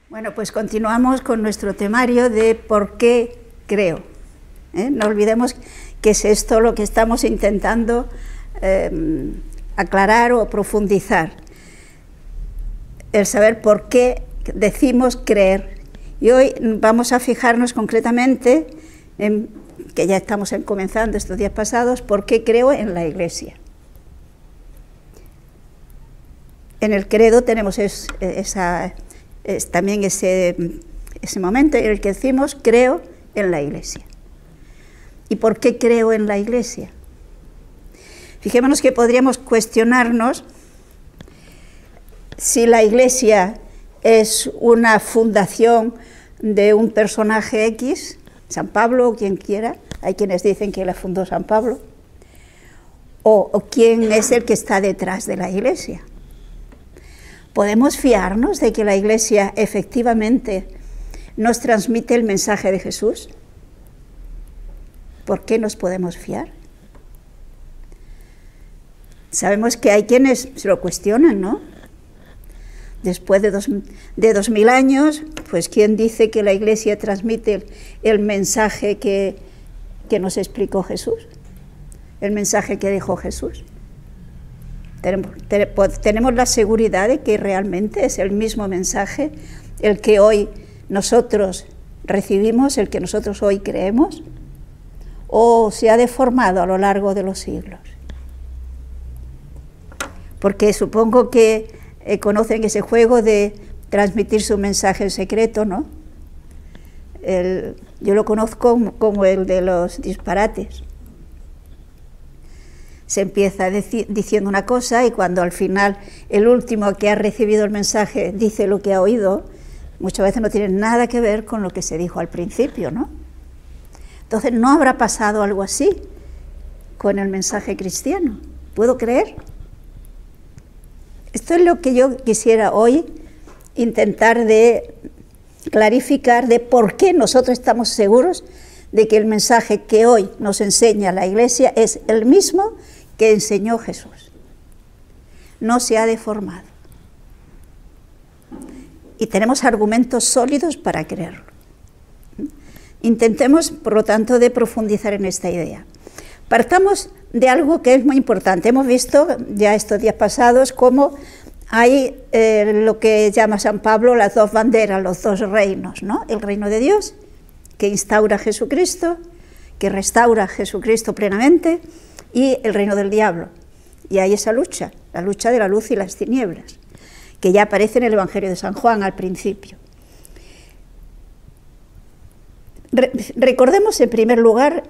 Bueno, pues continuamos con nuestro temario de por qué creo. No olvidemos que es esto lo que estamos intentando aclarar o profundizar. El saber por qué decimos creer. Y hoy vamos a fijarnos concretamente, que ya estamos comenzando estos días pasados, por qué creo en la Iglesia. En el credo tenemos también ese momento en el que decimos creo en la Iglesia. ¿Y por qué creo en la Iglesia? Fijémonos que podríamos cuestionarnos si la Iglesia es una fundación de un personaje X, San Pablo o quien quiera, hay quienes dicen que la fundó San Pablo, o quién es el que está detrás de la Iglesia. ¿Podemos fiarnos de que la Iglesia efectivamente nos transmite el mensaje de Jesús? ¿Por qué nos podemos fiar? Sabemos que hay quienes se lo cuestionan, ¿no? Después de 2000 años, pues ¿quién dice que la Iglesia transmite el mensaje que nos explicó Jesús? El mensaje que dejó Jesús. Tenemos la seguridad de que realmente es el mismo mensaje el que hoy nosotros recibimos, el que nosotros hoy creemos, o se ha deformado a lo largo de los siglos. Porque supongo que conocen ese juego de transmitir su mensaje en secreto, ¿no? Yo lo conozco como el de los disparates. Se empieza diciendo una cosa y cuando al final el último que ha recibido el mensaje dice lo que ha oído, muchas veces no tiene nada que ver con lo que se dijo al principio, ¿no? Entonces, ¿no habrá pasado algo así con el mensaje cristiano? ¿Puedo creer? Esto es lo que yo quisiera hoy intentar de clarificar de por qué nosotros estamos seguros de que el mensaje que hoy nos enseña la Iglesia es el mismo que enseñó Jesús. No se ha deformado. Y tenemos argumentos sólidos para creerlo. Intentemos, por lo tanto, de profundizar en esta idea. Partamos de algo que es muy importante. Hemos visto ya estos días pasados cómo hay lo que llama San Pablo las dos banderas, los dos reinos, ¿no? El reino de Dios, que instaura a Jesucristo, que restaura a Jesucristo plenamente, y el reino del diablo. Y hay esa lucha, la lucha de la luz y las tinieblas, que ya aparece en el Evangelio de San Juan al principio. Recordemos en primer lugar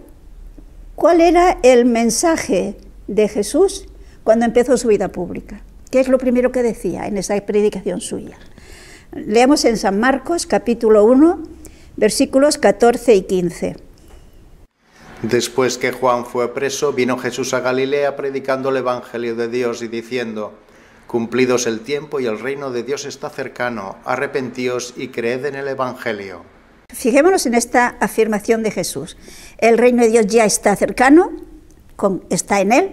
cuál era el mensaje de Jesús cuando empezó su vida pública. ¿Qué es lo primero que decía en esa predicación suya? Leamos en San Marcos, capítulo 1, versículos 14 y 15. Después que Juan fue preso, vino Jesús a Galilea predicando el Evangelio de Dios y diciendo: cumplidos el tiempo y el reino de Dios está cercano, arrepentíos y creed en el Evangelio. Fijémonos en esta afirmación de Jesús. El reino de Dios ya está cercano, está en Él,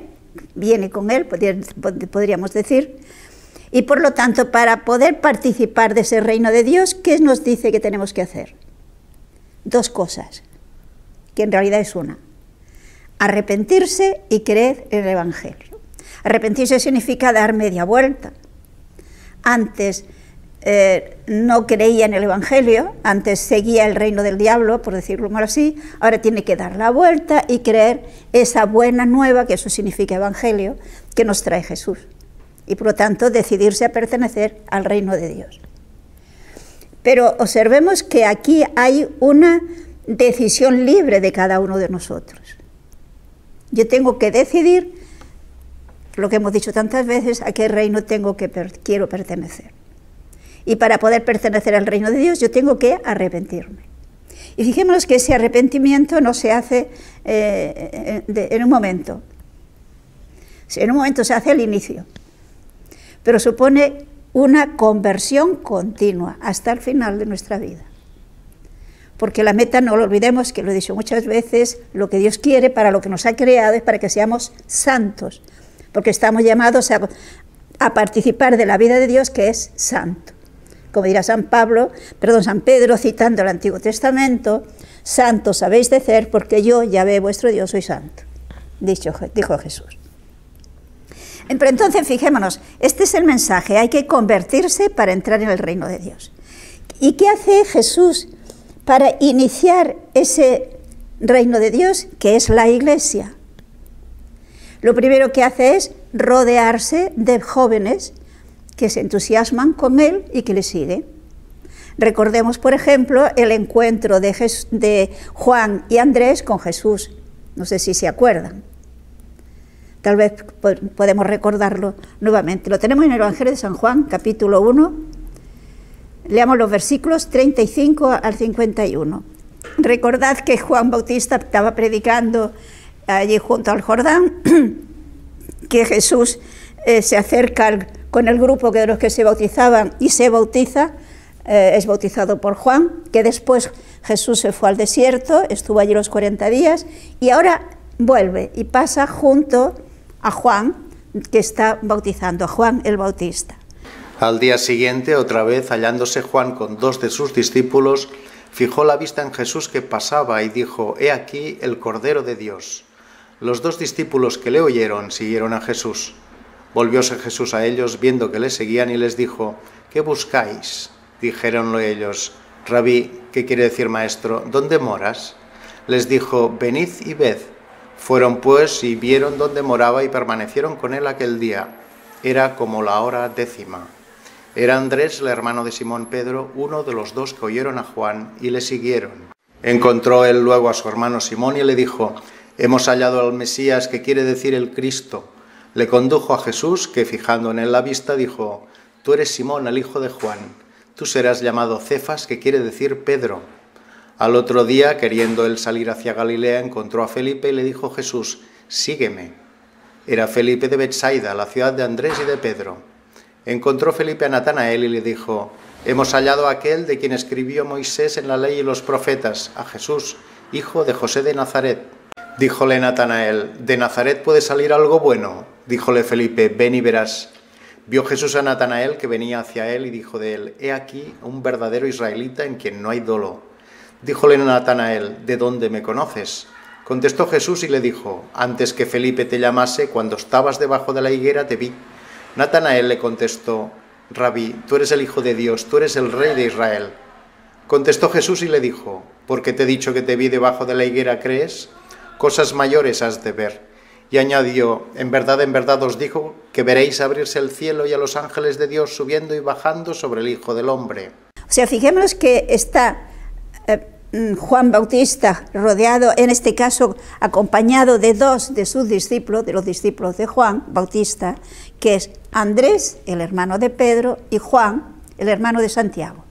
viene con Él, podríamos decir, y por lo tanto, para poder participar de ese reino de Dios, ¿qué nos dice que tenemos que hacer? Dos cosas, que en realidad es una: arrepentirse y creer en el Evangelio. Arrepentirse significa dar media vuelta. Antes no creía en el Evangelio, antes seguía el reino del diablo, por decirlo mal así, ahora tiene que dar la vuelta y creer esa buena nueva, que eso significa Evangelio, que nos trae Jesús. Y por lo tanto decidirse a pertenecer al reino de Dios. Pero observemos que aquí hay una decisión libre de cada uno de nosotros. Yo tengo que decidir, lo que hemos dicho tantas veces, a qué reino quiero pertenecer. Y para poder pertenecer al reino de Dios yo tengo que arrepentirme. Y fijémonos que ese arrepentimiento no se hace en un momento. En un momento se hace al inicio, pero supone una conversión continua hasta el final de nuestra vida. porque la meta, no lo olvidemos, que lo he dicho muchas veces, lo que Dios quiere para lo que nos ha creado es para que seamos santos, porque estamos llamados a participar de la vida de Dios, que es santo. Como dirá San Pedro, citando el Antiguo Testamento: santos habéis de ser, porque yo, Yahvé, vuestro Dios, soy santo, dijo Jesús. Pero entonces, fijémonos, este es el mensaje: hay que convertirse para entrar en el reino de Dios. ¿Y qué hace Jesús para iniciar ese reino de Dios, que es la Iglesia? Lo primero que hace es rodearse de jóvenes que se entusiasman con él y que le siguen. Recordemos, por ejemplo, el encuentro de Juan y Andrés con Jesús. No sé si se acuerdan. Tal vez podemos recordarlo nuevamente. Lo tenemos en el Evangelio de San Juan, capítulo 1. Leamos los versículos 35 al 51. Recordad que Juan Bautista estaba predicando allí junto al Jordán, que Jesús se acerca con el grupo de los que se bautizaban y se bautiza, es bautizado por Juan, que después Jesús se fue al desierto, estuvo allí los 40 días y ahora vuelve y pasa junto a Juan, que está bautizando, a Juan el Bautista. Al día siguiente, otra vez, hallándose Juan con 2 de sus discípulos, fijó la vista en Jesús que pasaba y dijo: «He aquí el Cordero de Dios». Los 2 discípulos que le oyeron siguieron a Jesús. Volvióse Jesús a ellos, viendo que le seguían, y les dijo: «¿Qué buscáis?». Dijéronle ellos: «Rabí», ¿qué quiere decir maestro?, «¿dónde moras?». Les dijo: «Venid y ved». Fueron pues y vieron dónde moraba y permanecieron con él aquel día. Era como la hora 10:00. Era Andrés, el hermano de Simón Pedro, uno de los 2 que oyeron a Juan y le siguieron. Encontró él luego a su hermano Simón y le dijo: «Hemos hallado al Mesías», que quiere decir el Cristo. Le condujo a Jesús, que fijando en él la vista dijo: «Tú eres Simón, el hijo de Juan. Tú serás llamado Cefas», que quiere decir Pedro. Al otro día, queriendo él salir hacia Galilea, encontró a Felipe y le dijo Jesús: «Sígueme». Era Felipe de Betsaida, la ciudad de Andrés y de Pedro. Encontró Felipe a Natanael y le dijo: «Hemos hallado a aquel de quien escribió Moisés en la ley y los profetas, a Jesús, hijo de José de Nazaret». Díjole Natanael: «¿De Nazaret puede salir algo bueno?». Díjole Felipe: «Ven y verás». Vio Jesús a Natanael que venía hacia él y dijo de él: «He aquí un verdadero israelita en quien no hay dolo». Díjole Natanael: «¿De dónde me conoces?». Contestó Jesús y le dijo: «Antes que Felipe te llamase, cuando estabas debajo de la higuera, te vi». Natanael le contestó: «Rabí, tú eres el Hijo de Dios, tú eres el Rey de Israel». Contestó Jesús y le dijo: «Porque te he dicho que te vi debajo de la higuera, ¿crees? Cosas mayores has de ver». Y añadió: en verdad os digo que veréis abrirse el cielo y a los ángeles de Dios subiendo y bajando sobre el Hijo del Hombre. O sea, fijémonos que está Juan Bautista rodeado, en este caso acompañado de 2 de sus discípulos, de los discípulos de Juan Bautista, que es Andrés, el hermano de Pedro, y Juan, el hermano de Santiago.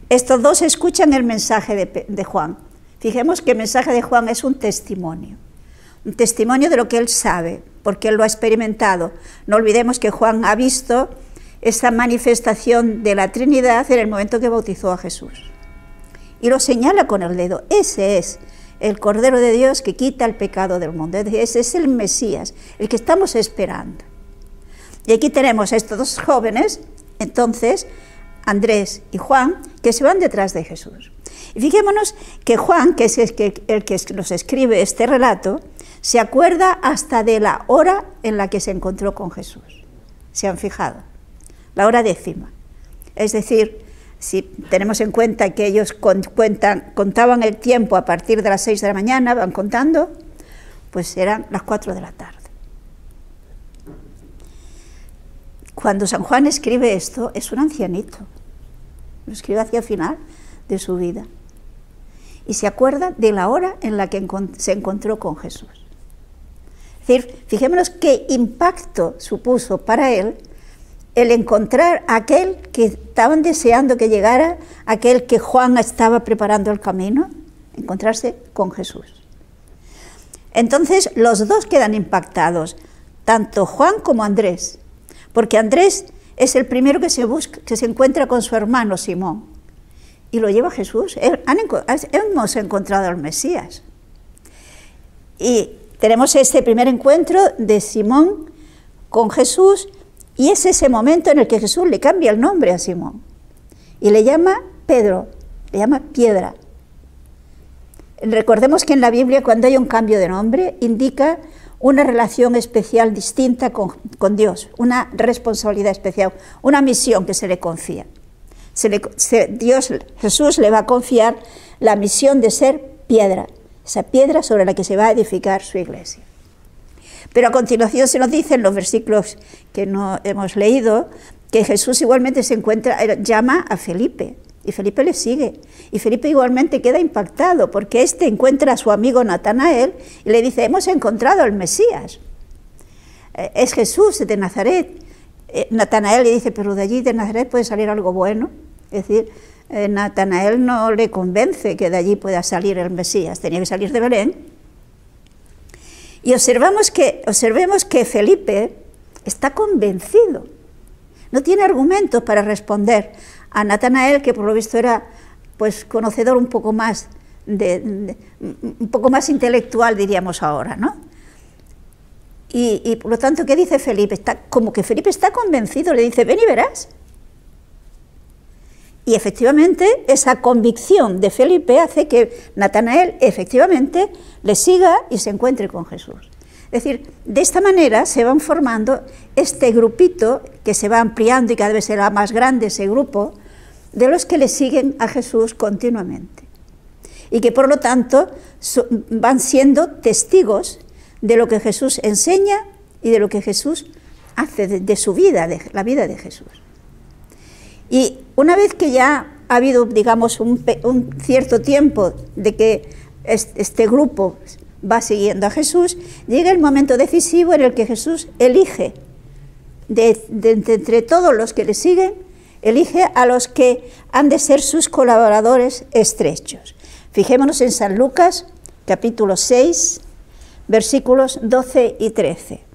Estos 2 escuchan el mensaje de Juan. Fijemos que el mensaje de Juan es un testimonio de lo que él sabe, porque él lo ha experimentado. No olvidemos que Juan ha visto esa manifestación de la Trinidad en el momento que bautizó a Jesús. Y lo señala con el dedo. Ese es el Cordero de Dios que quita el pecado del mundo. Ese es el Mesías, el que estamos esperando. Y aquí tenemos a estos 2 jóvenes, entonces, Andrés y Juan, que se van detrás de Jesús. Y fijémonos que Juan, que es el que nos escribe este relato, se acuerda hasta de la hora en la que se encontró con Jesús. ¿Se han fijado? La hora 10:00. Es decir, si tenemos en cuenta que ellos contaban el tiempo a partir de las 6 de la mañana, van contando, pues eran las 4 de la tarde. Cuando San Juan escribe esto, es un ancianito. Lo escribe hacia el final de su vida. Y se acuerda de la hora en la que se encontró con Jesús. Es decir, fijémonos qué impacto supuso para él el encontrar a aquel que estaban deseando que llegara, aquel que Juan estaba preparando el camino, encontrarse con Jesús. Entonces los 2 quedan impactados, tanto Juan como Andrés, porque Andrés es el primero que se encuentra con su hermano Simón, y lo lleva Jesús. Hemos encontrado al Mesías. Y tenemos este primer encuentro de Simón con Jesús, y es ese momento en el que Jesús le cambia el nombre a Simón y le llama Pedro, le llama piedra. Recordemos que en la Biblia, cuando hay un cambio de nombre, indica una relación especial distinta con Dios, una responsabilidad especial, una misión que se le confía. Jesús le va a confiar la misión de ser piedra, esa piedra sobre la que se va a edificar su iglesia. Pero a continuación se nos dice en los versículos que no hemos leído que Jesús igualmente llama a Felipe, y Felipe le sigue, y Felipe igualmente queda impactado porque encuentra a su amigo Natanael y le dice: hemos encontrado al Mesías, es Jesús de Nazaret. Natanael le dice: pero de allí de Nazaret puede salir algo bueno. Es decir, Natanael no le convence que de allí pueda salir el Mesías, tenía que salir de Belén. Y observemos que Felipe está convencido, no tiene argumentos para responder a Natanael, que por lo visto era pues conocedor un poco más un poco más intelectual, diríamos ahora, ¿no? Y por lo tanto, ¿qué dice Felipe? Como que Felipe está convencido, le dice: ven y verás. Y efectivamente esa convicción de Felipe hace que Natanael efectivamente le siga y se encuentre con Jesús. Es decir, de esta manera se van formando este grupito que se va ampliando y cada vez será más grande ese grupo de los que le siguen a Jesús continuamente. Y que por lo tanto van siendo testigos de lo que Jesús enseña y de lo que Jesús hace, de su vida, de la vida de Jesús. Y una vez que ya ha habido, digamos, un cierto tiempo de que este grupo va siguiendo a Jesús, llega el momento decisivo en el que Jesús elige, entre todos los que le siguen, elige a los que han de ser sus colaboradores estrechos. Fijémonos en San Lucas, capítulo 6, versículos 12 y 13.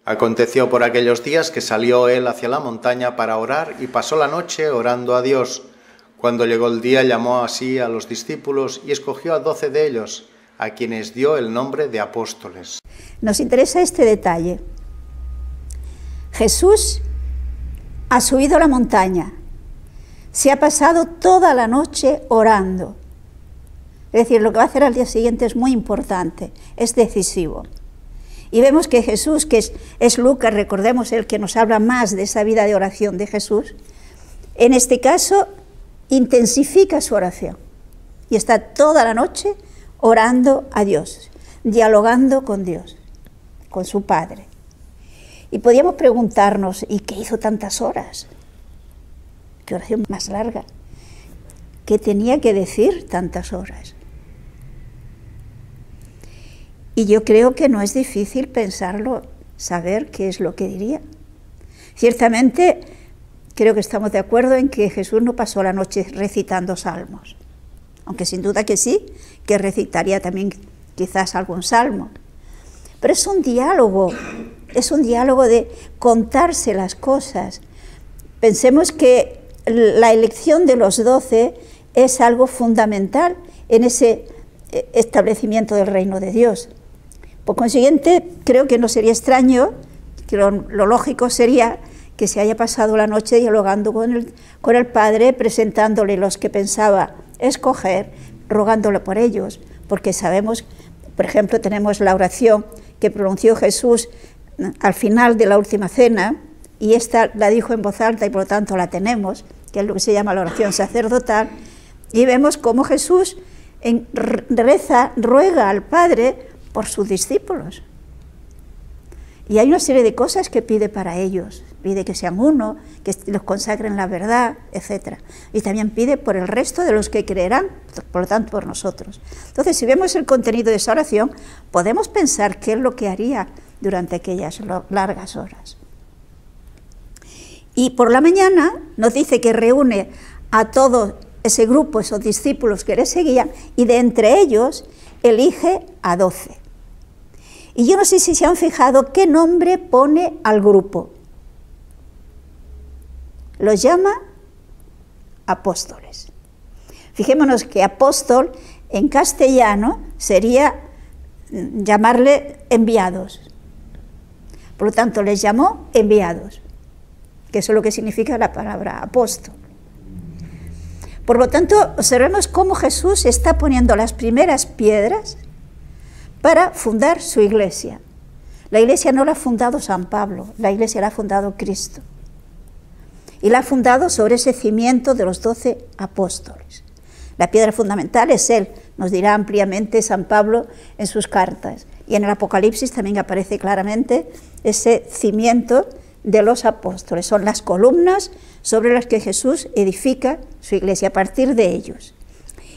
Aconteció por aquellos días que salió él hacia la montaña para orar y pasó la noche orando a Dios. Cuando llegó el día, llamó así a los discípulos y escogió a 12 de ellos, a quienes dio el nombre de apóstoles. Nos interesa este detalle. Jesús ha subido a la montaña, se ha pasado toda la noche orando. Es decir, lo que va a hacer al día siguiente es muy importante, es decisivo. Y vemos que Jesús, que es Lucas, recordemos, el que nos habla más de esa vida de oración de Jesús, en este caso intensifica su oración y está toda la noche orando a Dios, dialogando con Dios, con su Padre. Y podíamos preguntarnos: ¿y qué hizo tantas horas? ¿Qué oración más larga? ¿Qué tenía que decir tantas horas? Y yo creo que no es difícil pensarlo, saber qué es lo que diría. Ciertamente, creo que estamos de acuerdo en que Jesús no pasó la noche recitando salmos, aunque sin duda que sí, que recitaría también quizás algún salmo. Pero es un diálogo de contarse las cosas. Pensemos que la elección de los 12 es algo fundamental en ese establecimiento del reino de Dios. Por consiguiente, creo que no sería extraño, que lo lógico sería que se haya pasado la noche dialogando con el Padre, presentándole los que pensaba escoger, rogándole por ellos, porque sabemos, por ejemplo, tenemos la oración que pronunció Jesús al final de la última cena, y esta la dijo en voz alta y por lo tanto la tenemos, que es lo que se llama la oración sacerdotal, y vemos cómo Jesús ruega al Padre por sus discípulos. Y hay una serie de cosas que pide para ellos. Pide que sean uno, que los consagren la verdad, etc. Y también pide por el resto de los que creerán, por lo tanto por nosotros. Entonces, si vemos el contenido de esa oración, podemos pensar qué es lo que haría durante aquellas largas horas. Y por la mañana nos dice que reúne a todo ese grupo, esos discípulos que le seguían, y de entre ellos elige a 12. Y yo no sé si se han fijado qué nombre pone al grupo. Los llama apóstoles. Fijémonos que apóstol en castellano sería llamarle enviados. Por lo tanto, les llamó enviados, que eso es lo que significa la palabra apóstol. Por lo tanto, observemos cómo Jesús está poniendo las primeras piedras para fundar su iglesia. La iglesia no la ha fundado San Pablo, la iglesia la ha fundado Cristo. Y la ha fundado sobre ese cimiento de los 12 apóstoles. La piedra fundamental es Él, nos dirá ampliamente San Pablo en sus cartas. Y en el Apocalipsis también aparece claramente ese cimiento de los apóstoles. Son las columnas sobre las que Jesús edifica su iglesia a partir de ellos.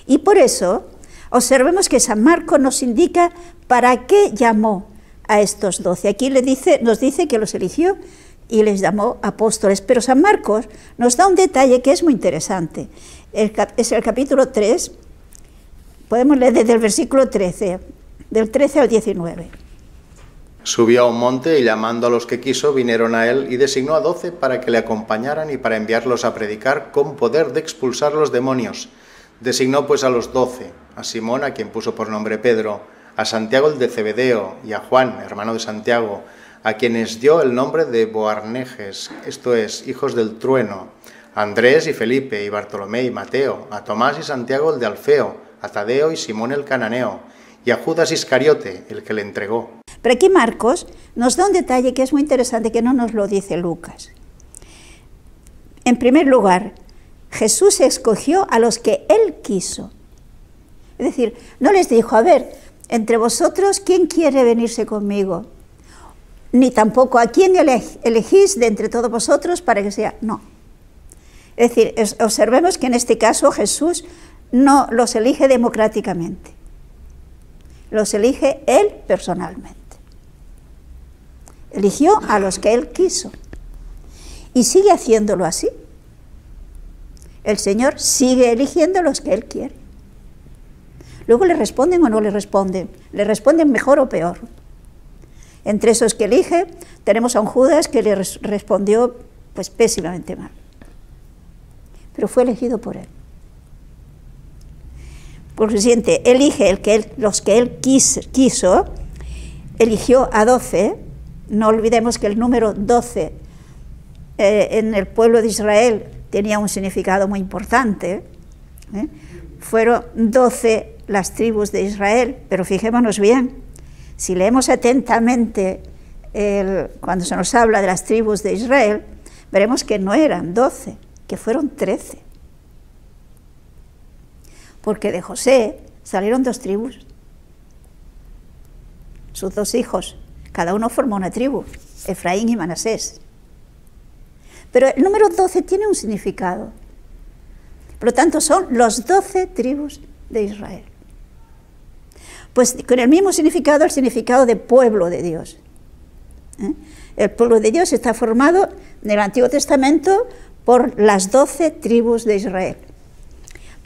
Y por eso observemos que San Marcos nos indica para qué llamó a estos 12. Aquí nos dice que los eligió y les llamó apóstoles. Pero San Marcos nos da un detalle que es muy interesante. Es el capítulo 3, podemos leer desde el versículo 13, del 13 al 19. Subió a un monte y llamando a los que quiso vinieron a él y designó a 12 para que le acompañaran y para enviarlos a predicar con poder de expulsar los demonios. Designó pues a los 12, a Simón, a quien puso por nombre Pedro, a Santiago el de Zebedeo y a Juan, hermano de Santiago, a quienes dio el nombre de Boanerges, esto es, hijos del trueno, a Andrés y Felipe y Bartolomé y Mateo, a Tomás y Santiago el de Alfeo, a Tadeo y Simón el cananeo, y a Judas Iscariote, el que le entregó. Pero aquí Marcos nos da un detalle que es muy interesante, que no nos lo dice Lucas. En primer lugar, Jesús escogió a los que Él quiso. Es decir, no les dijo, a ver, entre vosotros, ¿quién quiere venirse conmigo? Ni tampoco, ¿a quién elegís de entre todos vosotros para que sea? No. Es decir, observemos que en este caso Jesús no los elige democráticamente. Los elige Él personalmente. Eligió a los que Él quiso. Y sigue haciéndolo así. El Señor sigue eligiendo a los que Él quiere. Luego le responden o no le responden. Le responden mejor o peor. Entre esos que elige, tenemos a un Judas que le respondió pues pésimamente mal. Pero fue elegido por Él. Por consiguiente, elige los que Él quiso, eligió a 12. No olvidemos que el número 12 en el pueblo de Israel tenía un significado muy importante. Fueron 12 las tribus de Israel, pero fijémonos bien, si leemos atentamente cuando se nos habla de las tribus de Israel, veremos que no eran 12, que fueron 13. Porque de José salieron 2 tribus, sus 2 hijos, cada uno formó una tribu, Efraín y Manasés. Pero el número 12 tiene un significado, por lo tanto son los 12 tribus de Israel. Pues con el mismo significado, el significado de pueblo de Dios. El pueblo de Dios está formado en el Antiguo Testamento por las 12 tribus de Israel.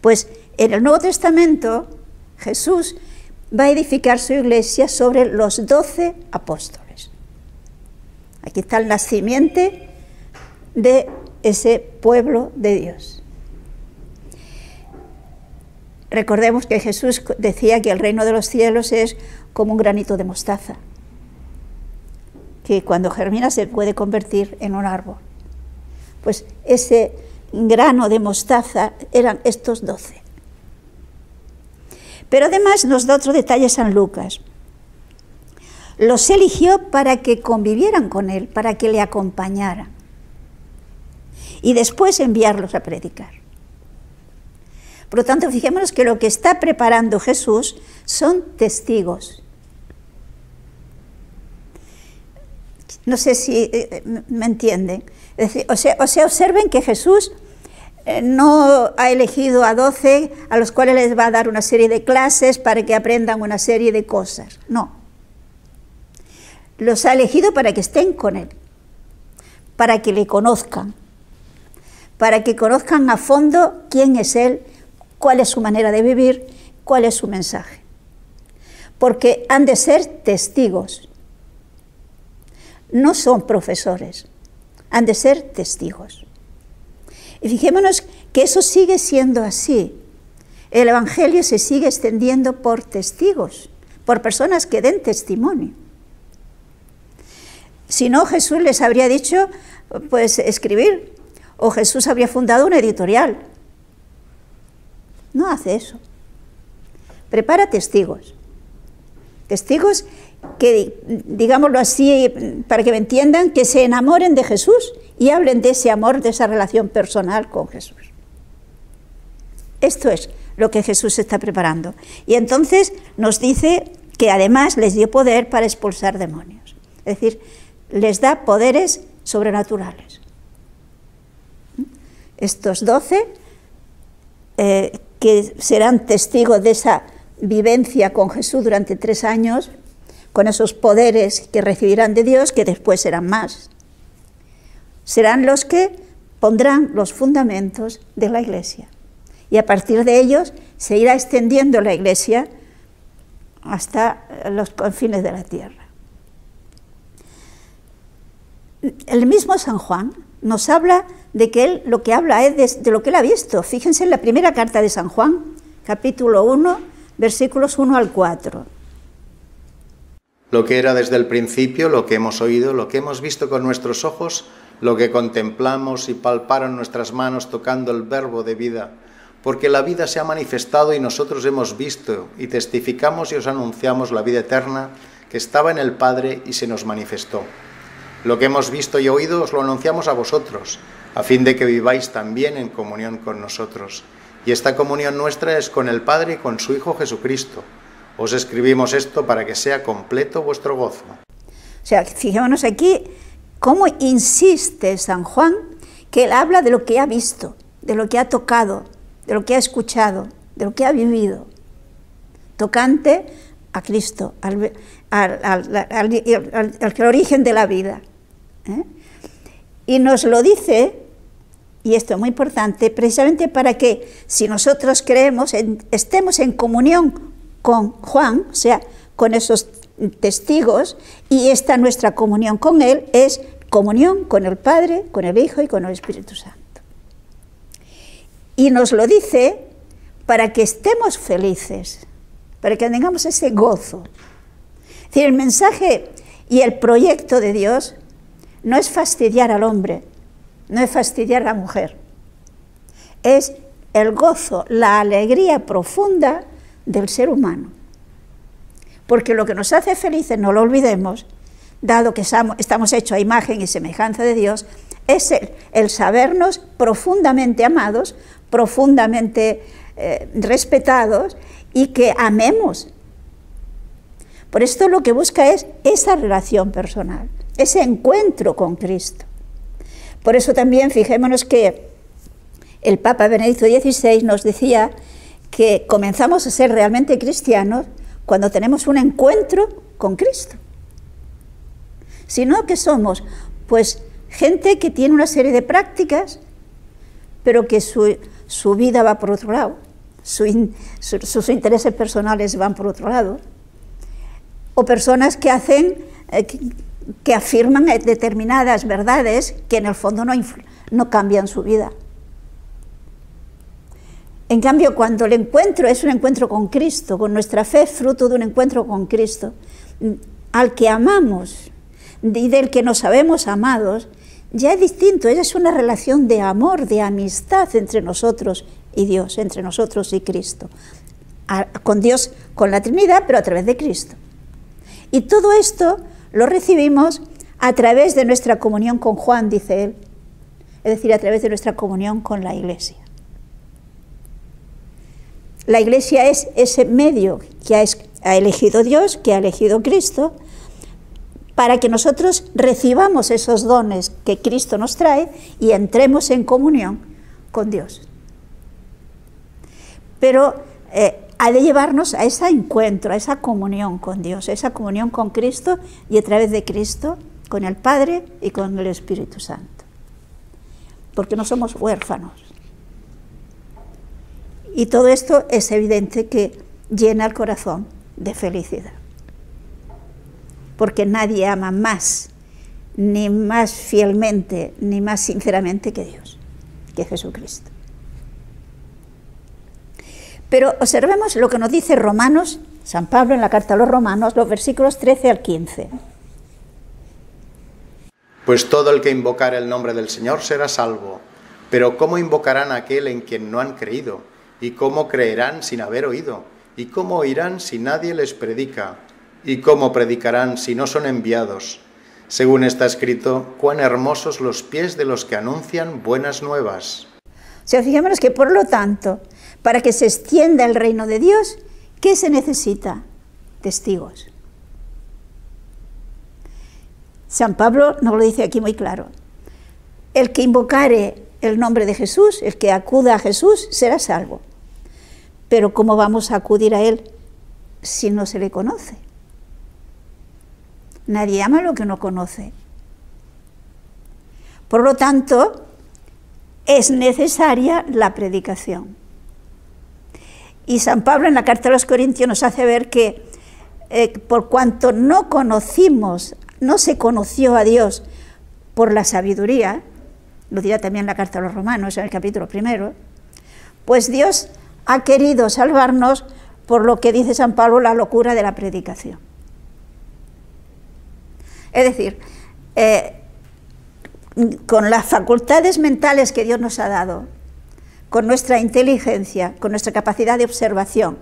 Pues en el Nuevo Testamento, Jesús va a edificar su iglesia sobre los 12 apóstoles. Aquí está el nacimiento de ese pueblo de Dios. Recordemos que Jesús decía que el reino de los cielos es como un granito de mostaza, que cuando germina se puede convertir en un árbol. Pues ese grano de mostaza eran estos 12. Pero además nos da otro detalle San Lucas. Los eligió para que convivieran con Él, para que le acompañaran. Y después enviarlos a predicar. Por lo tanto, fijémonos que lo que está preparando Jesús son testigos. No sé si me entienden. Es decir, o sea, observen que Jesús no ha elegido a 12 a los cuales les va a dar una serie de clases para que aprendan una serie de cosas. No. Los ha elegido para que estén con Él, para que le conozcan, para que conozcan a fondo quién es Él, cuál es su manera de vivir, cuál es su mensaje. Porque han de ser testigos. No son profesores, han de ser testigos. Y fijémonos que eso sigue siendo así. el Evangelio se sigue extendiendo por testigos, por personas que den testimonio. Si no, Jesús les habría dicho, pues, escribir, o Jesús habría fundado una editorial. No hace eso. Prepara testigos. Testigos que, digámoslo así, para que me entiendan, que se enamoren de Jesús y hablen de ese amor, de esa relación personal con Jesús. Esto es lo que Jesús está preparando. Y entonces nos dice que además les dio poder para expulsar demonios. Es decir, les da poderes sobrenaturales. Estos 12 que serán testigos de esa vivencia con Jesús durante 3 años, con esos poderes que recibirán de Dios, que después serán más, serán los que pondrán los fundamentos de la Iglesia. Y a partir de ellos se irá extendiendo la Iglesia hasta los confines de la tierra. El mismo San Juan nos habla de que él lo que habla es de lo que él ha visto. Fíjense en la primera carta de San Juan, capítulo 1, versículos 1 al 4. Lo que era desde el principio, lo que hemos oído, lo que hemos visto con nuestros ojos, lo que contemplamos y palparon nuestras manos tocando el verbo de vida, porque la vida se ha manifestado y nosotros hemos visto y testificamos y os anunciamos la vida eterna que estaba en el Padre y se nos manifestó. Lo que hemos visto y oído os lo anunciamos a vosotros, a fin de que viváis también en comunión con nosotros. Y esta comunión nuestra es con el Padre y con su Hijo Jesucristo. Os escribimos esto para que sea completo vuestro gozo. O sea, fijémonos aquí cómo insiste San Juan, que él habla de lo que ha visto, de lo que ha tocado, de lo que ha escuchado, de lo que ha vivido, tocante a Cristo, al origen de la vida. Y nos lo dice, y esto es muy importante, precisamente para que si nosotros creemos, estemos en comunión con Juan, o sea, con esos testigos, y esta nuestra comunión con él es comunión con el Padre, con el Hijo y con el Espíritu Santo. Y nos lo dice para que estemos felices, para que tengamos ese gozo. Es decir, el mensaje y el proyecto de Dios no es fastidiar al hombre, no es fastidiar a la mujer, es el gozo, la alegría profunda del ser humano. Porque lo que nos hace felices, no lo olvidemos, dado que estamos hechos a imagen y semejanza de Dios, es el sabernos profundamente amados, profundamente respetados y que amemos. Por esto lo que busca es esa relación personal, ese encuentro con Cristo. Por eso también fijémonos que el Papa Benedicto XVI nos decía que comenzamos a ser realmente cristianos cuando tenemos un encuentro con Cristo. Si no, ¿qué somos? Pues gente que tiene una serie de prácticas, pero que su vida va por otro lado, sus intereses personales van por otro lado, o personas que que afirman determinadas verdades que en el fondo no cambian su vida. En cambio, cuando el encuentro es un encuentro con Cristo, con nuestra fe fruto de un encuentro con Cristo, al que amamos y del que nos sabemos amados, ya es distinto, esa es una relación de amor, de amistad entre nosotros y Dios, entre nosotros y Cristo. Con Dios, con la Trinidad, pero a través de Cristo. Y todo esto lo recibimos a través de nuestra comunión con Juan, dice él, es decir, a través de nuestra comunión con la Iglesia. La Iglesia es ese medio que ha elegido Dios, que ha elegido Cristo, para que nosotros recibamos esos dones que Cristo nos trae y entremos en comunión con Dios. Pero ha de llevarnos a ese encuentro, a esa comunión con Dios, a esa comunión con Cristo y a través de Cristo con el Padre y con el Espíritu Santo. Porque no somos huérfanos. Y todo esto es evidente que llena el corazón de felicidad. Porque nadie ama más, ni más fielmente, ni más sinceramente que Dios, que Jesucristo. Pero observemos lo que nos dice Romanos, San Pablo en la carta a los Romanos, los versículos 13 al 15. Pues todo el que invocare el nombre del Señor será salvo. Pero ¿cómo invocarán a aquel en quien no han creído? ¿Y cómo creerán sin haber oído? ¿Y cómo oirán si nadie les predica? ¿Y cómo predicarán si no son enviados? Según está escrito, cuán hermosos los pies de los que anuncian buenas nuevas. O sea, fijémonos que por lo tanto, para que se extienda el reino de Dios, ¿qué se necesita? Testigos. San Pablo nos lo dice aquí muy claro. El que invocare el nombre de Jesús, el que acuda a Jesús, será salvo. Pero ¿cómo vamos a acudir a Él si no se le conoce? Nadie ama lo que no conoce. Por lo tanto, es necesaria la predicación. Y San Pablo en la carta a los Corintios nos hace ver que por cuanto no se conoció a Dios por la sabiduría, lo dirá también la carta a los Romanos en el capítulo 1, pues Dios ha querido salvarnos por lo que dice San Pablo, la locura de la predicación. Es decir, con las facultades mentales que Dios nos ha dado, con nuestra inteligencia, con nuestra capacidad de observación,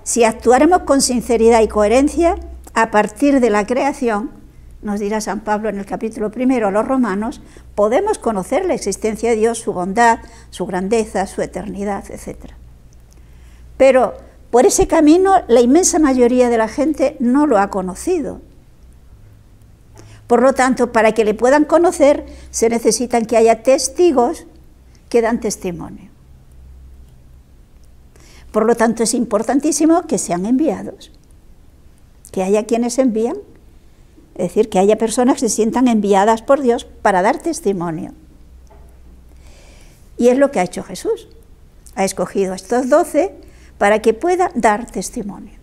si actuáramos con sinceridad y coherencia, a partir de la creación, nos dirá San Pablo en el capítulo 1 a los Romanos, podemos conocer la existencia de Dios, su bondad, su grandeza, su eternidad, etc. Pero por ese camino la inmensa mayoría de la gente no lo ha conocido. Por lo tanto, para que le puedan conocer, se necesitan que haya testigos que dan testimonio. Por lo tanto, es importantísimo que sean enviados, que haya quienes envían, es decir, que haya personas que se sientan enviadas por Dios para dar testimonio. Y es lo que ha hecho Jesús. Ha escogido a estos 12 para que puedan dar testimonio.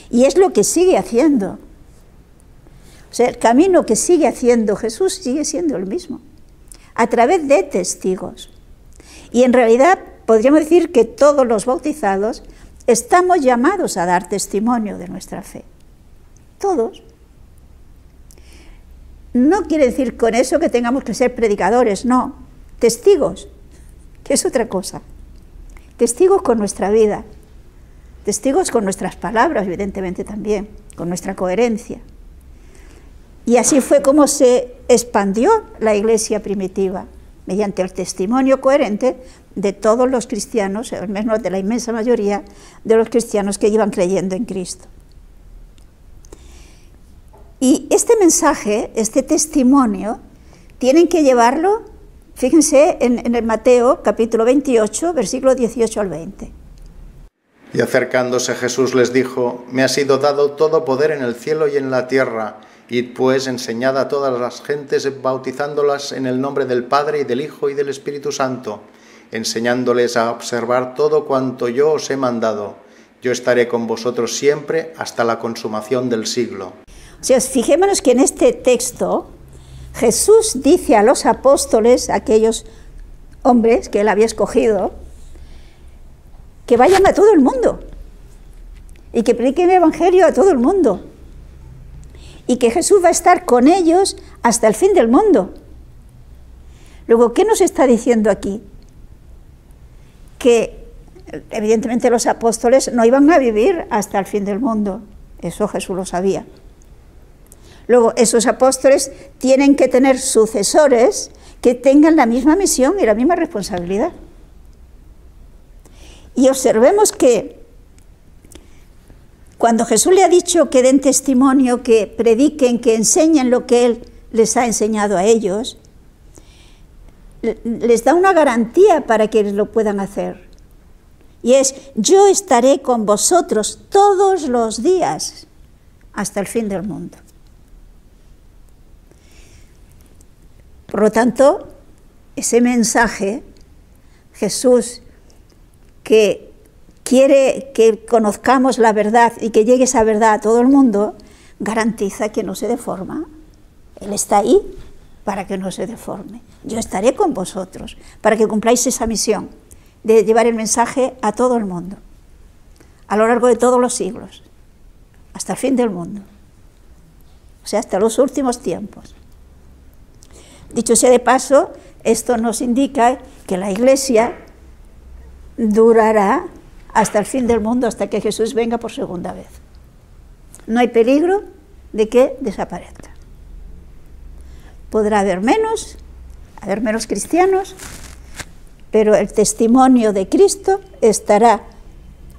Y es lo que sigue haciendo. O sea, el camino que sigue haciendo Jesús sigue siendo el mismo, a través de testigos. Y en realidad podríamos decir que todos los bautizados estamos llamados a dar testimonio de nuestra fe. Todos. No quiere decir con eso que tengamos que ser predicadores, no. Testigos, que es otra cosa. Testigos con nuestra vida. Testigos con nuestras palabras, evidentemente también, con nuestra coherencia. Y así fue como se expandió la Iglesia primitiva, mediante el testimonio coherente de todos los cristianos, al menos de la inmensa mayoría de los cristianos que iban creyendo en Cristo. Y este mensaje, este testimonio, tienen que llevarlo, fíjense, en el Mateo, capítulo 28, versículos 18 al 20. Y acercándose Jesús les dijo, me ha sido dado todo poder en el cielo y en la tierra. Id pues, enseñad a todas las gentes, bautizándolas en el nombre del Padre y del Hijo y del Espíritu Santo, enseñándoles a observar todo cuanto yo os he mandado. Yo estaré con vosotros siempre hasta la consumación del siglo. O sea, fijémonos que en este texto Jesús dice a los apóstoles, aquellos hombres que él había escogido, que vayan a todo el mundo y que prediquen el Evangelio a todo el mundo. Y que Jesús va a estar con ellos hasta el fin del mundo. Luego, ¿qué nos está diciendo aquí? Que evidentemente los apóstoles no iban a vivir hasta el fin del mundo. Eso Jesús lo sabía. Luego, esos apóstoles tienen que tener sucesores que tengan la misma misión y la misma responsabilidad. Y observemos que cuando Jesús le ha dicho que den testimonio, que prediquen, que enseñen lo que Él les ha enseñado a ellos, les da una garantía para que lo puedan hacer. Y es, yo estaré con vosotros todos los días hasta el fin del mundo. Por lo tanto, ese mensaje, Jesús, que quiere que conozcamos la verdad y que llegue esa verdad a todo el mundo, garantiza que no se deforma. Él está ahí para que no se deforme. Yo estaré con vosotros para que cumpláis esa misión, de llevar el mensaje a todo el mundo, a lo largo de todos los siglos, hasta el fin del mundo, o sea, hasta los últimos tiempos. Dicho sea de paso, esto nos indica que la Iglesia durará hasta el fin del mundo, hasta que Jesús venga por segunda vez. No hay peligro de que desaparezca. Podrá haber menos cristianos, pero el testimonio de Cristo estará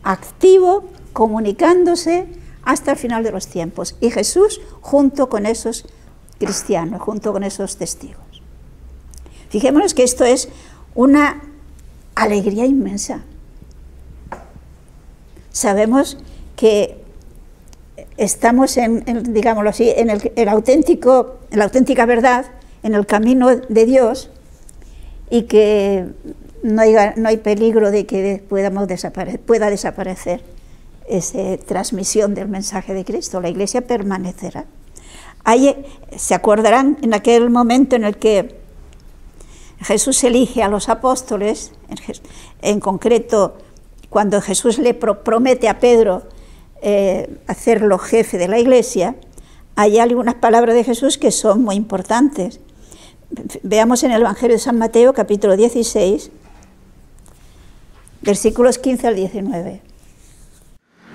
activo, comunicándose hasta el final de los tiempos. Y Jesús junto con esos cristianos, junto con esos testigos. Fijémonos que esto es una alegría inmensa. Sabemos que estamos digámoslo así, en la auténtica verdad, en el camino de Dios, y que no hay peligro de que pueda desaparecer esa transmisión del mensaje de Cristo. La Iglesia permanecerá. Se acordarán en aquel momento en el que Jesús elige a los apóstoles, en concreto cuando Jesús le promete a Pedro hacerlo jefe de la Iglesia. Hay algunas palabras de Jesús que son muy importantes. Veamos en el Evangelio de San Mateo, capítulo 16, versículos 15 al 19.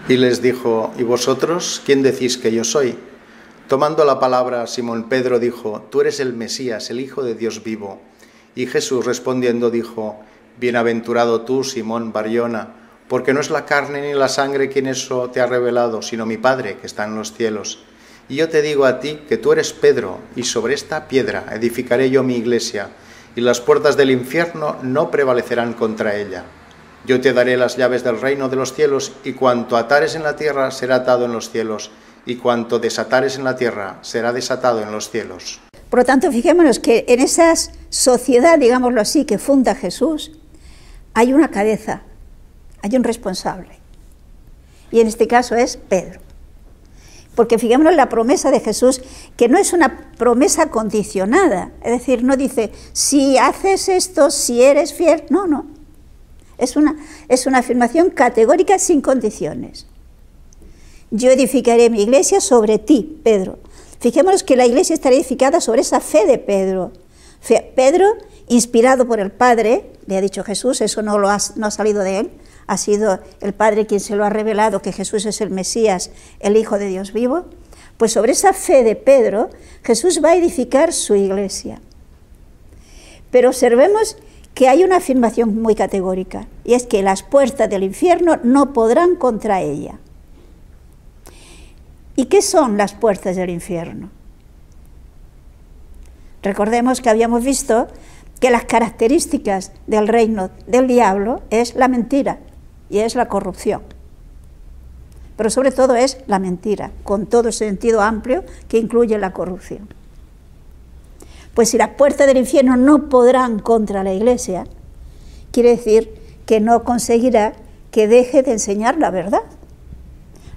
Y les dijo: ¿y vosotros quién decís que yo soy? Tomando la palabra, Simón Pedro dijo: tú eres el Mesías, el Hijo de Dios vivo. Y Jesús respondiendo dijo: bienaventurado tú, Simón Bar-Jona, porque no es la carne ni la sangre quien eso te ha revelado, sino mi Padre que está en los cielos. Y yo te digo a ti que tú eres Pedro, y sobre esta piedra edificaré yo mi iglesia, y las puertas del infierno no prevalecerán contra ella. Yo te daré las llaves del reino de los cielos, y cuanto atares en la tierra será atado en los cielos, y cuanto desatares en la tierra será desatado en los cielos. Por lo tanto, fijémonos que en esa sociedad, digámoslo así, que funda Jesús, hay una cabeza, hay un responsable. Y en este caso es Pedro. Porque fijémonos en la promesa de Jesús, que no es una promesa condicionada. Es decir, no dice, si haces esto, si eres fiel. No, no. Es una afirmación categórica sin condiciones. Yo edificaré mi iglesia sobre ti, Pedro. Fijémonos que la iglesia estará edificada sobre esa fe de Pedro. Pedro, inspirado por el Padre, le ha dicho Jesús, eso no ha salido de él, ha sido el Padre quien se lo ha revelado, que Jesús es el Mesías, el Hijo de Dios vivo. Pues sobre esa fe de Pedro, Jesús va a edificar su iglesia. Pero observemos que hay una afirmación muy categórica, y es que las puertas del infierno no podrán contra ella. ¿Y qué son las puertas del infierno? Recordemos que habíamos visto que las características del reino del diablo es la mentira y es la corrupción. Pero sobre todo es la mentira, con todo ese sentido amplio que incluye la corrupción. Pues si las puertas del infierno no podrán contra la iglesia, quiere decir que no conseguirá que deje de enseñar la verdad.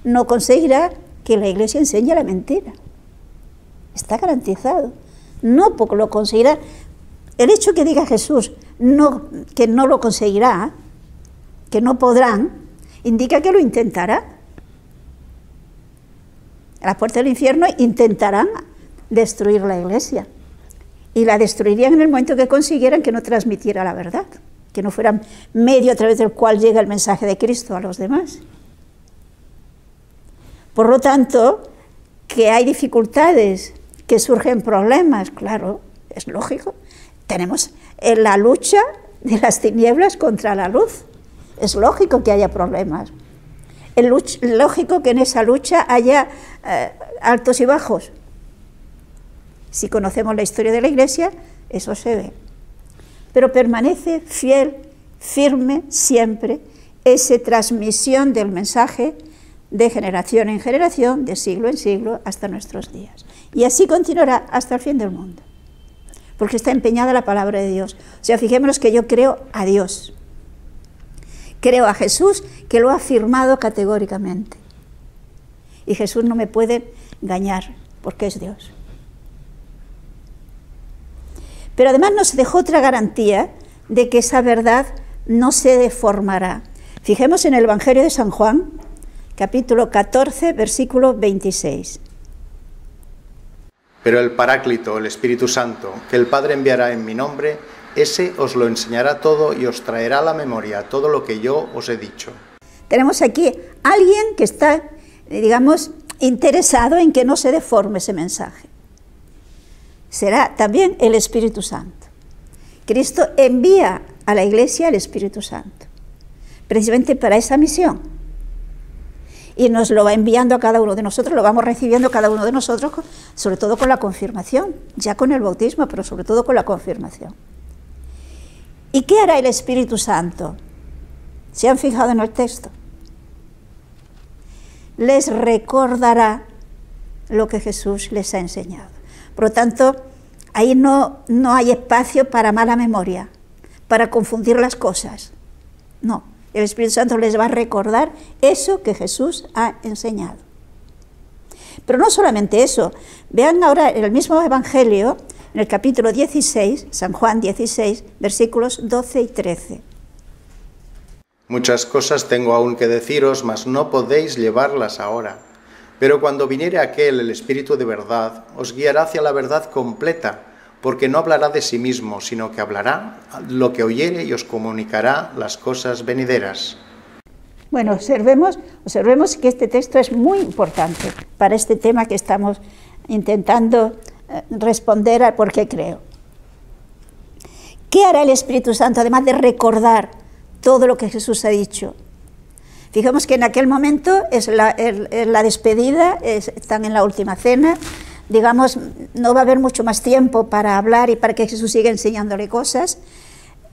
No conseguirá que la iglesia enseñe la mentira. Está garantizado. No porque lo conseguirá. El hecho que diga Jesús que no lo conseguirá, que no podrán, indica que lo intentará. A las puertas del infierno intentarán destruir la iglesia. Y la destruirían en el momento que consiguieran que no transmitiera la verdad, que no fuera medio a través del cual llega el mensaje de Cristo a los demás. Por lo tanto, que hay dificultades, que surgen problemas, claro, es lógico. Tenemos la lucha de las tinieblas contra la luz. Es lógico que haya problemas. Es lógico que en esa lucha haya altos y bajos. Si conocemos la historia de la Iglesia, eso se ve. Pero permanece fiel, firme, siempre, esa transmisión del mensaje de generación en generación, de siglo en siglo, hasta nuestros días. Y así continuará hasta el fin del mundo, porque está empeñada la palabra de Dios. O sea, fijémonos que yo creo a Dios, creo a Jesús, que lo ha afirmado categóricamente. Y Jesús no me puede engañar, porque es Dios. Pero además nos dejó otra garantía de que esa verdad no se deformará. Fijemos en el Evangelio de San Juan, capítulo 14, versículo 26. Pero el Paráclito, el Espíritu Santo, que el Padre enviará en mi nombre, ese os lo enseñará todo y os traerá a la memoria todo lo que yo os he dicho. Tenemos aquí a alguien que está, digamos, interesado en que no se deforme ese mensaje. Será también el Espíritu Santo. Cristo envía a la Iglesia el Espíritu Santo, precisamente para esa misión. Y nos lo va enviando a cada uno de nosotros, lo vamos recibiendo cada uno de nosotros, sobre todo con la confirmación, ya con el bautismo, pero sobre todo con la confirmación. ¿Y qué hará el Espíritu Santo? ¿Se han fijado en el texto? Les recordará lo que Jesús les ha enseñado. Por lo tanto, ahí no hay espacio para mala memoria, para confundir las cosas. No, el Espíritu Santo les va a recordar eso que Jesús ha enseñado. Pero no solamente eso, vean ahora en el mismo Evangelio, en el capítulo 16, San Juan 16, versículos 12 y 13. Muchas cosas tengo aún que deciros, mas no podéis llevarlas ahora. Pero cuando viniere aquel, el Espíritu de verdad, os guiará hacia la verdad completa, porque no hablará de sí mismo, sino que hablará lo que oyere y os comunicará las cosas venideras. Bueno, observemos que este texto es muy importante para este tema que estamos intentando responder a por qué creo. ¿Qué hará el Espíritu Santo, además de recordar todo lo que Jesús ha dicho? Fijemos que en aquel momento es la despedida, están en la última cena, digamos, no va a haber mucho más tiempo para hablar y para que Jesús siga enseñándole cosas.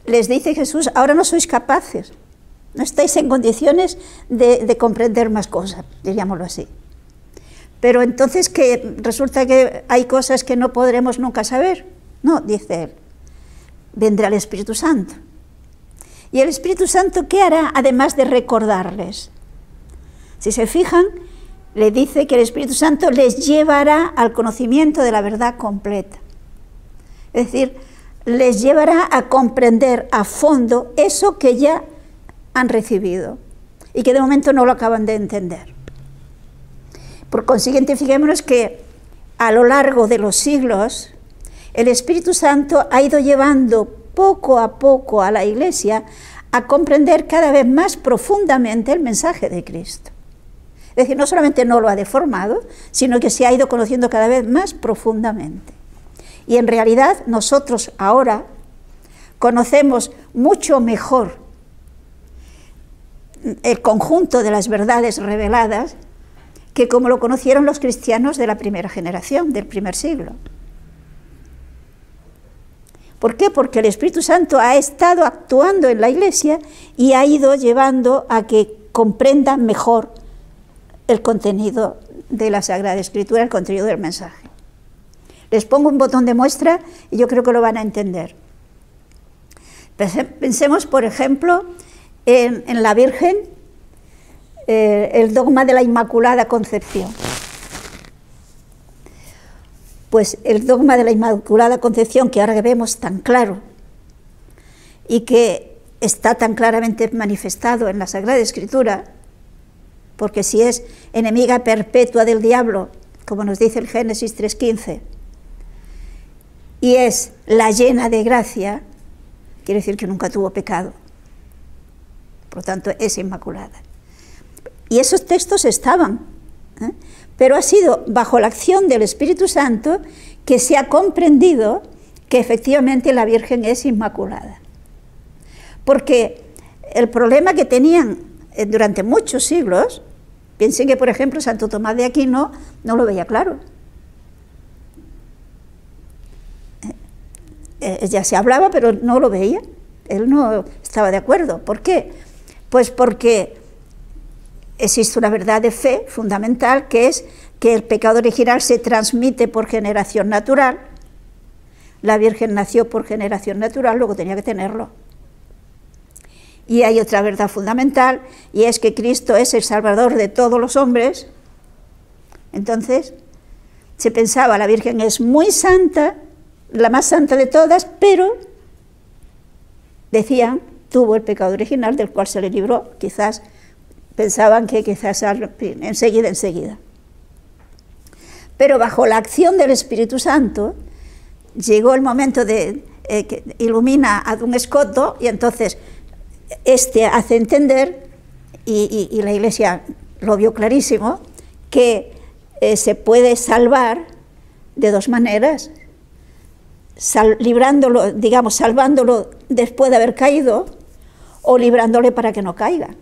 Les dice Jesús, ahora no sois capaces, no estáis en condiciones de comprender más cosas, diríamoslo así. Pero entonces, ¿que resulta que hay cosas que no podremos nunca saber? No, dice él, vendrá el Espíritu Santo. ¿Y el Espíritu Santo qué hará además de recordarles? Si se fijan, le dice que el Espíritu Santo les llevará al conocimiento de la verdad completa. Es decir, les llevará a comprender a fondo eso que ya han recibido y que de momento no lo acaban de entender. Por consiguiente, fijémonos que a lo largo de los siglos, el Espíritu Santo ha ido llevando poco a poco a la Iglesia a comprender cada vez más profundamente el mensaje de Cristo. Es decir, no solamente no lo ha deformado, sino que se ha ido conociendo cada vez más profundamente. Y en realidad nosotros ahora conocemos mucho mejor el conjunto de las verdades reveladas que como lo conocieron los cristianos de la primera generación, del primer siglo. ¿Por qué? Porque el Espíritu Santo ha estado actuando en la Iglesia y ha ido llevando a que comprendan mejor el contenido de la Sagrada Escritura, el contenido del mensaje. Les pongo un botón de muestra y yo creo que lo van a entender. Pensemos, por ejemplo, en la Virgen, el dogma de la Inmaculada Concepción. Pues el dogma de la Inmaculada Concepción, que ahora vemos tan claro y que está tan claramente manifestado en la Sagrada Escritura, porque si es enemiga perpetua del diablo, como nos dice el Génesis 3:15, y es la llena de gracia, quiere decir que nunca tuvo pecado, por lo tanto es inmaculada. Y esos textos estaban, pero ha sido bajo la acción del Espíritu Santo que se ha comprendido que efectivamente la Virgen es inmaculada. Porque el problema que tenían durante muchos siglos, piensen que por ejemplo Santo Tomás de Aquino no lo veía claro. Ya se hablaba, pero no lo veía, él no estaba de acuerdo. ¿Por qué? Pues porque existe una verdad de fe fundamental, que es que el pecado original se transmite por generación natural. La Virgen nació por generación natural, luego tenía que tenerlo. Y hay otra verdad fundamental, y es que Cristo es el Salvador de todos los hombres. Entonces, se pensaba, la Virgen es muy santa, la más santa de todas, pero decían tuvo el pecado original del cual se le libró. Quizás pensaban que quizás enseguida. Pero bajo la acción del Espíritu Santo llegó el momento de que ilumina a don Escoto, y entonces hace entender, y la Iglesia lo vio clarísimo, que se puede salvar de dos maneras: librándolo, digamos, salvándolo después de haber caído, o librándole para que no caiga.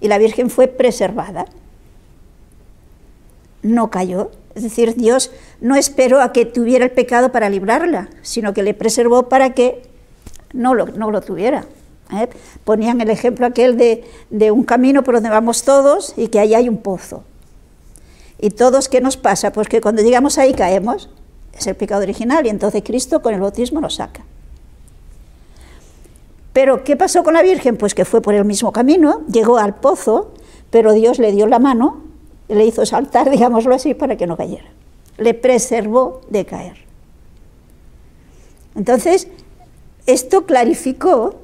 Y la Virgen fue preservada, no cayó. Es decir, Dios no esperó a que tuviera el pecado para librarla, sino que le preservó para que no lo tuviera. Ponían el ejemplo aquel de un camino por donde vamos todos y que ahí hay un pozo. ¿Y todos qué nos pasa? Pues que cuando llegamos ahí caemos, es el pecado original, y entonces Cristo con el bautismo nos saca. Pero ¿qué pasó con la Virgen? Pues que fue por el mismo camino, llegó al pozo, pero Dios le dio la mano, le hizo saltar, digámoslo así, para que no cayera. Le preservó de caer. Entonces, esto clarificó,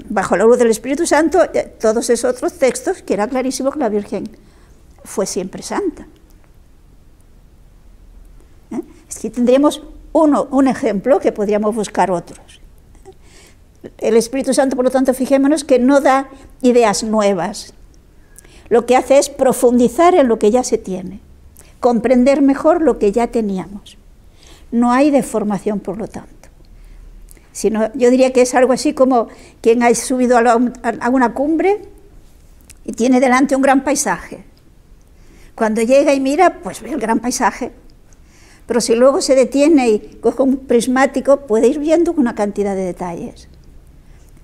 bajo la luz del Espíritu Santo, todos esos otros textos, que era clarísimo que la Virgen fue siempre santa. Es que tendríamos un ejemplo, que podríamos buscar otros. El Espíritu Santo, por lo tanto, fijémonos que no da ideas nuevas. Lo que hace es profundizar en lo que ya se tiene, comprender mejor lo que ya teníamos. No hay deformación, por lo tanto. Sino, yo diría que es algo así como quien ha subido a una cumbre y tiene delante un gran paisaje. Cuando llega y mira, pues ve el gran paisaje. Pero si luego se detiene y coge un prismático, puede ir viendo una cantidad de detalles.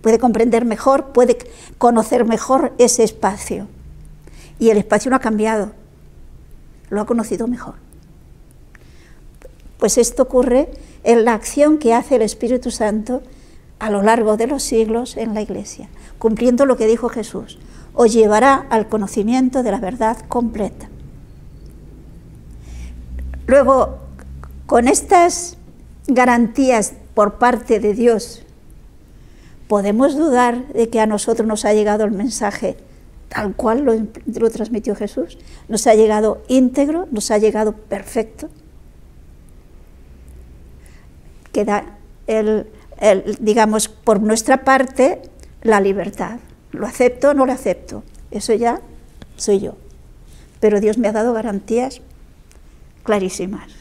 Puede comprender mejor, puede conocer mejor ese espacio. Y el espacio no ha cambiado, lo ha conocido mejor. Pues esto ocurre en la acción que hace el Espíritu Santo a lo largo de los siglos en la Iglesia, cumpliendo lo que dijo Jesús: os llevará al conocimiento de la verdad completa. Luego, con estas garantías por parte de Dios, ¿podemos dudar de que a nosotros nos ha llegado el mensaje tal cual lo transmitió Jesús? ¿Nos ha llegado íntegro? ¿Nos ha llegado perfecto? Queda, digamos, por nuestra parte, la libertad. ¿Lo acepto o no lo acepto? Eso ya soy yo. Pero Dios me ha dado garantías clarísimas.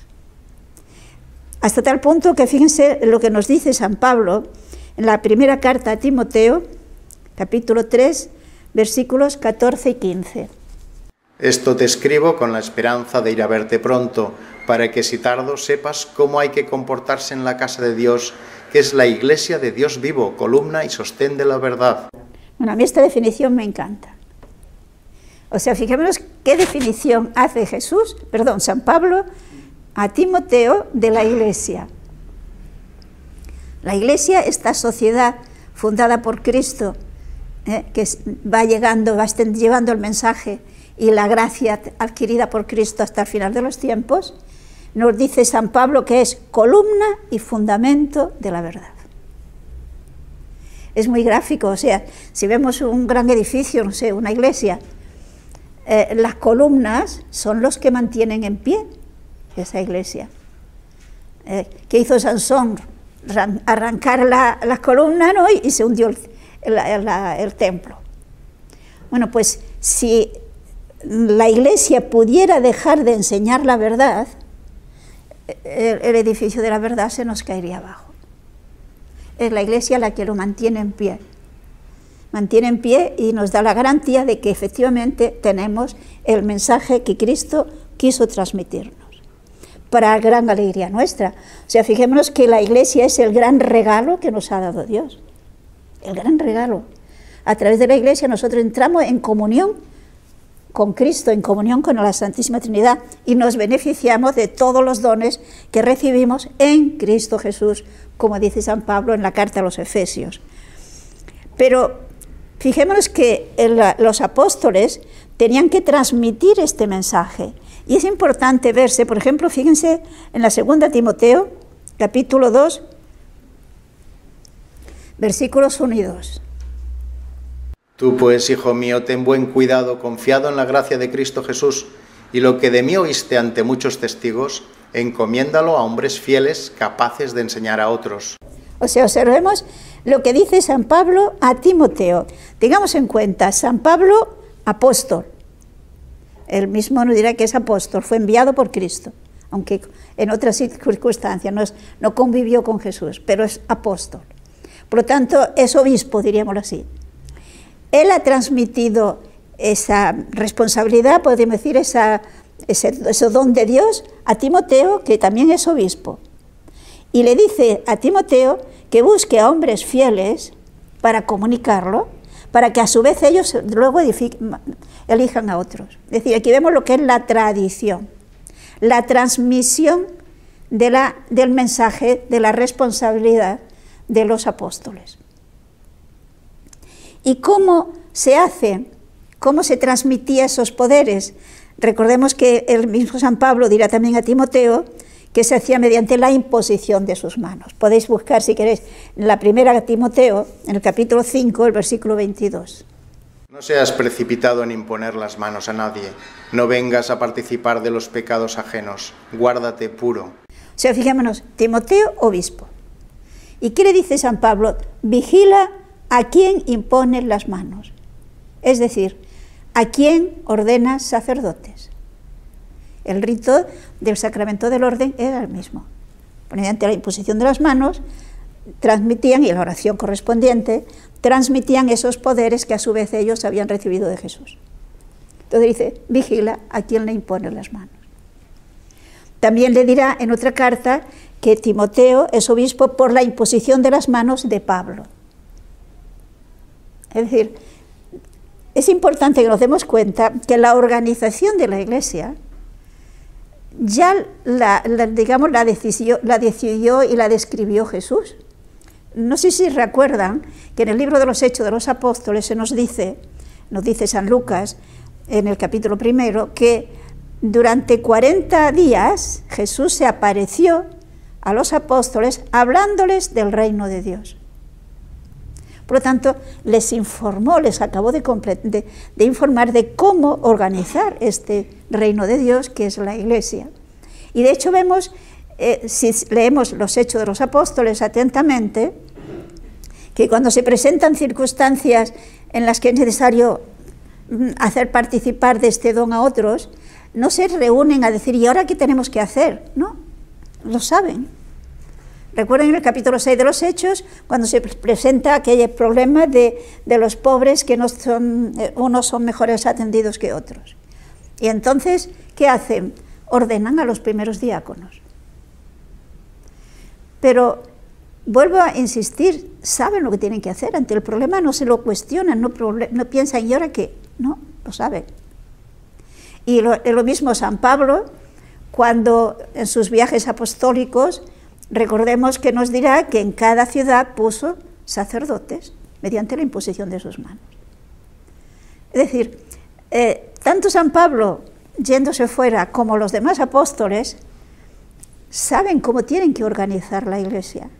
Hasta tal punto que fíjense lo que nos dice San Pablo en la primera carta a Timoteo, capítulo 3, versículos 14 y 15. Esto te escribo con la esperanza de ir a verte pronto, para que si tardo sepas cómo hay que comportarse en la casa de Dios, que es la iglesia de Dios vivo, columna y sostén de la verdad. Bueno, a mí esta definición me encanta. O sea, fijémonos qué definición hace San Pablo a Timoteo de la iglesia. La iglesia, esta sociedad fundada por Cristo, que va llevando el mensaje y la gracia adquirida por Cristo hasta el final de los tiempos, nos dice San Pablo que es columna y fundamento de la verdad. Es muy gráfico, o sea, si vemos un gran edificio, no sé, una iglesia, las columnas son los que mantienen en pie esa iglesia. ¿Qué hizo Sansón? Arrancar las columnas, ¿no? Y se hundió el templo. Bueno, pues si la iglesia pudiera dejar de enseñar la verdad, el edificio de la verdad se nos caería abajo. Es la iglesia la que lo mantiene en pie. Mantiene en pie y nos da la garantía de que efectivamente tenemos el mensaje que Cristo quiso transmitirnos, para gran alegría nuestra. O sea, fijémonos que la iglesia es el gran regalo que nos ha dado Dios. El gran regalo. A través de la iglesia nosotros entramos en comunión con Cristo, en comunión con la Santísima Trinidad, y nos beneficiamos de todos los dones que recibimos en Cristo Jesús, como dice San Pablo en la carta a los Efesios. Pero fijémonos que los apóstoles tenían que transmitir este mensaje, y es importante verse, por ejemplo, fíjense en la segunda Timoteo, capítulo 2, Versículos 1 y 2. Tú pues, hijo mío, ten buen cuidado, confiado en la gracia de Cristo Jesús, y lo que de mí oíste ante muchos testigos, encomiéndalo a hombres fieles, capaces de enseñar a otros. O sea, observemos lo que dice San Pablo a Timoteo. Tengamos en cuenta, San Pablo, apóstol. Él mismo nos dirá que es apóstol, fue enviado por Cristo, aunque en otras circunstancias no convivió con Jesús, pero es apóstol. Por lo tanto, es obispo, diríamoslo así. Él ha transmitido esa responsabilidad, podríamos decir, ese don de Dios a Timoteo, que también es obispo. Y le dice a Timoteo que busque a hombres fieles para comunicarlo, para que a su vez ellos luego elijan a otros. Es decir, aquí vemos lo que es la tradición, la transmisión del mensaje, de la responsabilidad de los apóstoles. ¿Y cómo se hace? ¿Cómo se transmitía esos poderes? Recordemos que el mismo San Pablo dirá también a Timoteo que se hacía mediante la imposición de sus manos. Podéis buscar, si queréis, en la primera de Timoteo, en el capítulo 5, el versículo 22. No seas precipitado en imponer las manos a nadie, no vengas a participar de los pecados ajenos, guárdate puro. O sea, fijémonos, Timoteo, obispo. ¿Y qué le dice San Pablo? Vigila a quién impones las manos, es decir, a quién ordenas sacerdotes. El rito del sacramento del orden era el mismo. Mediante la imposición de las manos, transmitían, y la oración correspondiente, transmitían esos poderes que a su vez ellos habían recibido de Jesús. Entonces dice, vigila a quién le impones las manos. También le dirá en otra carta que Timoteo es obispo por la imposición de las manos de Pablo. Es decir, es importante que nos demos cuenta que la organización de la Iglesia ya la decidió y la describió Jesús. No sé si recuerdan que en el libro de los Hechos de los Apóstoles nos dice San Lucas en el capítulo 1 que durante 40 días Jesús se apareció a los apóstoles hablándoles del reino de Dios. Por lo tanto, les informó, les acabó de informar de cómo organizar este reino de Dios, que es la Iglesia. Y de hecho vemos, si leemos los Hechos de los Apóstoles atentamente, que cuando se presentan circunstancias en las que es necesario hacer participar de este don a otros, no se reúnen a decir, ¿y ahora qué tenemos que hacer? No, lo saben. Recuerden en el capítulo 6 de los Hechos, cuando se presenta aquel problema de los pobres, que unos son mejores atendidos que otros. Y entonces, ¿qué hacen? Ordenan a los primeros diáconos. Pero, vuelvo a insistir, saben lo que tienen que hacer. Ante el problema no se lo cuestionan, no piensan, ¿y ahora qué? No, lo saben. Y lo mismo San Pablo, cuando en sus viajes apostólicos, recordemos que nos dirá que en cada ciudad puso sacerdotes mediante la imposición de sus manos. Es decir, tanto San Pablo, yéndose fuera, como los demás apóstoles, saben cómo tienen que organizar la Iglesia.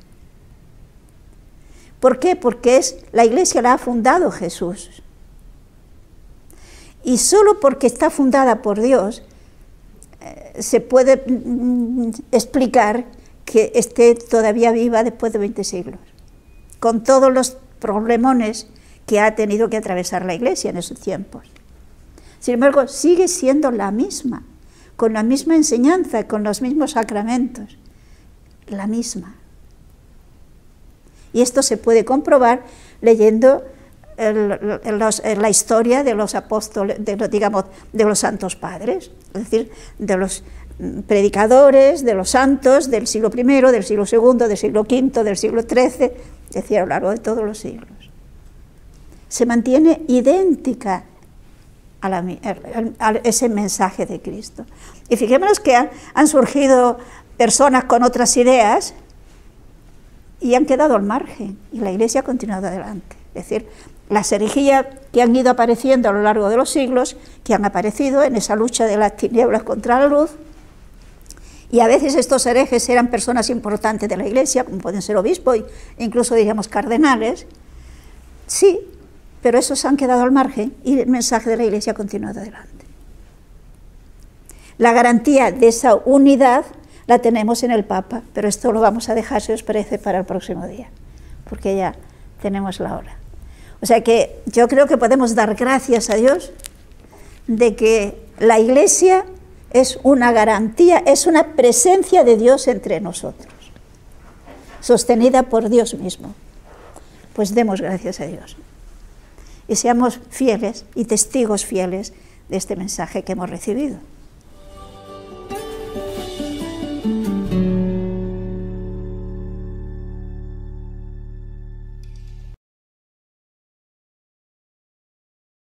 ¿Por qué? Porque la Iglesia la ha fundado Jesús. Y solo porque está fundada por Dios, se puede explicar que esté todavía viva después de 20 siglos, con todos los problemones que ha tenido que atravesar la Iglesia en esos tiempos. Sin embargo, sigue siendo la misma, con la misma enseñanza, con los mismos sacramentos, la misma. Y esto se puede comprobar leyendo la historia de los apóstoles, de los santos padres, es decir, de los predicadores, de los santos del siglo I, del siglo II, del siglo V, del siglo XIII, es decir, a lo largo de todos los siglos. Se mantiene idéntica a ese mensaje de Cristo. Y fijémonos que han surgido personas con otras ideas y han quedado al margen, y la Iglesia ha continuado adelante. Es decir, las herejías que han ido apareciendo a lo largo de los siglos, que han aparecido en esa lucha de las tinieblas contra la luz, Y a veces estos herejes eran personas importantes de la Iglesia, como pueden ser obispos, incluso diríamos cardenales. Sí, pero esos han quedado al margen y el mensaje de la Iglesia ha continuado adelante. La garantía de esa unidad la tenemos en el Papa, pero esto lo vamos a dejar, si os parece, para el próximo día, porque ya tenemos la hora. O sea que yo creo que podemos dar gracias a Dios de que la Iglesia es una garantía, es una presencia de Dios entre nosotros, sostenida por Dios mismo. Pues demos gracias a Dios y seamos fieles y testigos fieles de este mensaje que hemos recibido.